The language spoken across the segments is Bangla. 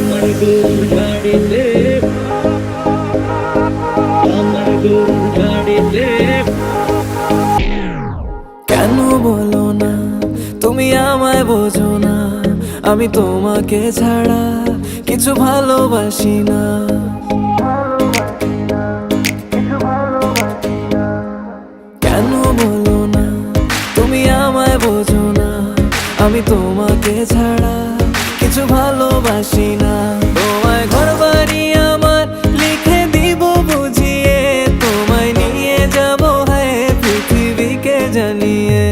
আমার গরুর গাড়িতে, আমার গরুর গাড়িতে। কেন বলো না তুমি আমায় বোঝো না, আমি তোমাকে ছাড়া কিছু ভালোবাসি না। কেন বলো না তুমি আমায় বোঝো না, আমি তোমাকে ছাড়া কিছু ভালোবাসি না। তোমায় ঘর বাড়ি আমার লিখে দিব বুঝিয়ে, তোমায় নিয়ে যাবো হ্যাঁ পৃথিবীকে জানিয়ে।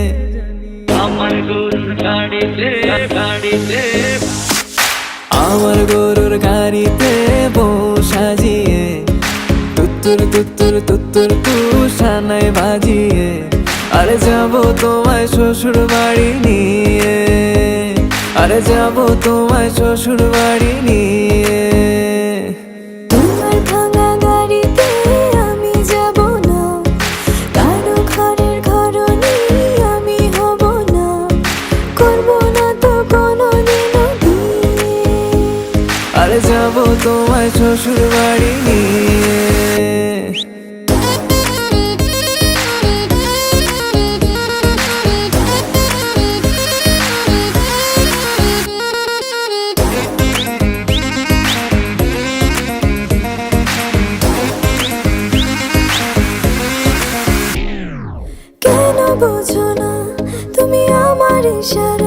আমার গরুর গাড়িতে, গাড়িতে, আমার গরুর গাড়িতে বউ সাজিয়ে, তুত্তুর তুত্তুর তুত্তুর তু সানাই বাজিয়ে, আরে যাবো তোমায় শ্বশুর বাড়ি নিয়ে, আরে যাবো তোমায় শ্বশুর বাড়ি নিয়ে। তোমার ভাঙা গাড়িতে আমি যাব না, কারো ঘরের ঘরনি আমি হব না, করব না তো কোনোদিনও বিয়ে। আরে যাবো তোমায় শ্বশুর বাড়ি নিয়ে। কেন বোঝো না তুমি আমার ইশারা,